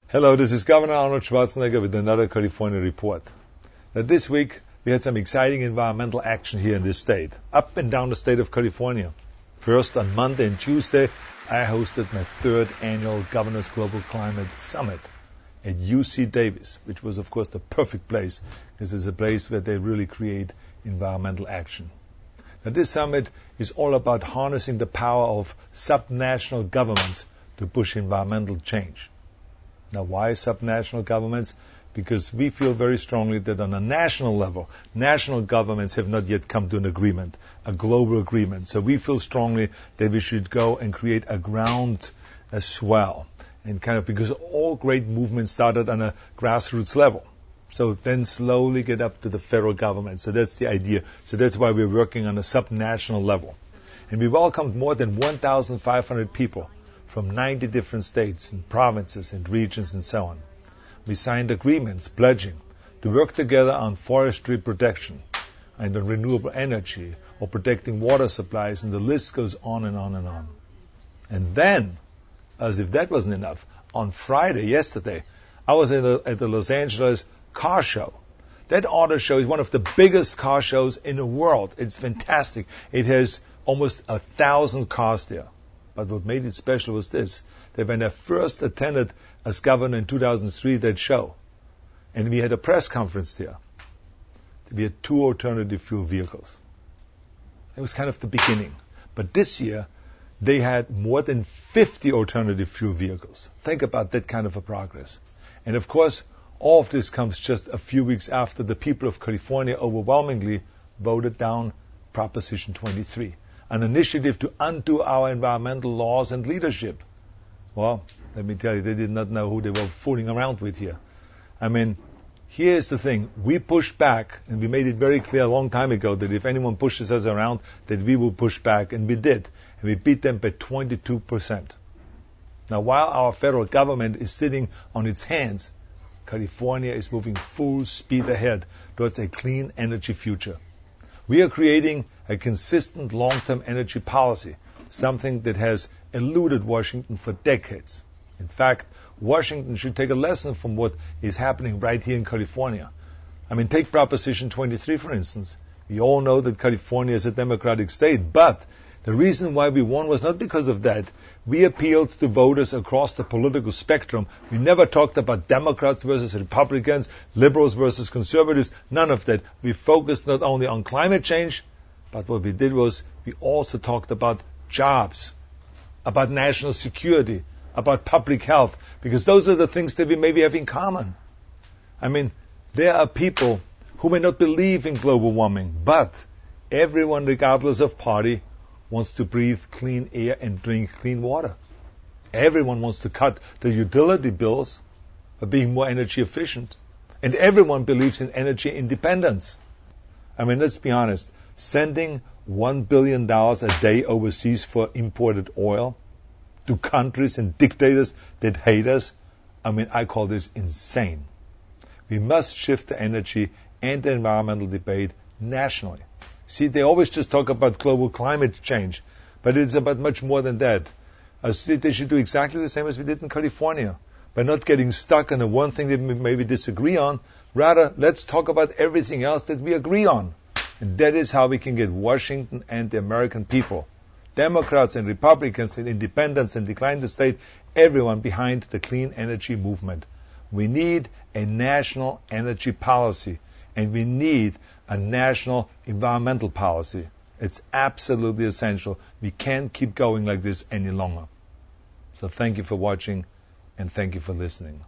Hello, this is Governor Arnold Schwarzenegger with another California report. Now this week we had some exciting environmental action here in this state, up and down the state of California. First, on Monday and Tuesday, I hosted my third annual Governor's Global Climate Summit at UC Davis, which was of course the perfect place because it's a place where they really create environmental action. Now this summit is all about harnessing the power of subnational governments to push environmental change. Now, why subnational governments? Because we feel very strongly that on a national level, national governments have not yet come to an agreement, a global agreement. So we feel strongly that we should go and create a ground as well. And because all great movements started on a grassroots level. So then slowly get up to the federal government. So that's the idea. So that's why we're working on a subnational level. And we welcomed more than 1,500 people from 90 different states and provinces and regions and so on. We signed agreements pledging to work together on forestry protection and on renewable energy or protecting water supplies, and the list goes on and on and on. And then, as if that wasn't enough, on Friday, yesterday, I was at the Los Angeles car show. That auto show is one of the biggest car shows in the world. It's fantastic. It has almost 1,000 cars there. But what made it special was this, that when I first attended as governor in 2003 that show, and we had a press conference there, we had 2 alternative fuel vehicles. It was kind of the beginning. But this year, they had more than 50 alternative fuel vehicles. Think about that kind of a progress. And of course, all of this comes just a few weeks after the people of California overwhelmingly voted down Proposition 23. An initiative to undo our environmental laws and leadership. Well, let me tell you, they did not know who they were fooling around with here. I mean, here's the thing. We pushed back, and we made it very clear a long time ago that if anyone pushes us around, that we will push back, and we did. And we beat them by 22%. Now, while our federal government is sitting on its hands, California is moving full speed ahead towards a clean energy future. We are creating a consistent long-term energy policy, something that has eluded Washington for decades. In fact, Washington should take a lesson from what is happening right here in California. I mean, take Proposition 23, for instance. We all know that California is a democratic state, but the reason why we won was not because of that. We appealed to voters across the political spectrum. We never talked about Democrats versus Republicans, liberals versus conservatives, none of that. We focused not only on climate change, but what we did was we also talked about jobs, about national security, about public health, because those are the things that we maybe have in common. I mean, there are people who may not believe in global warming, but everyone, regardless of party, wants to breathe clean air and drink clean water. Everyone wants to cut the utility bills by being more energy efficient. And everyone believes in energy independence. I mean, let's be honest. Sending $1 billion a day overseas for imported oil to countries and dictators that hate us, I mean, I call this insane. We must shift the energy and the environmental debate nationally. See, they always just talk about global climate change, but it's about much more than that. They should do exactly the same as we did in California, by not getting stuck on the one thing that we maybe disagree on. Rather, let's talk about everything else that we agree on. And that is how we can get Washington and the American people, Democrats and Republicans and independents and decline the state, everyone behind the clean energy movement. We need a national energy policy, and we need a national environmental policy. It's absolutely essential. We can't keep going like this any longer. So thank you for watching, and thank you for listening.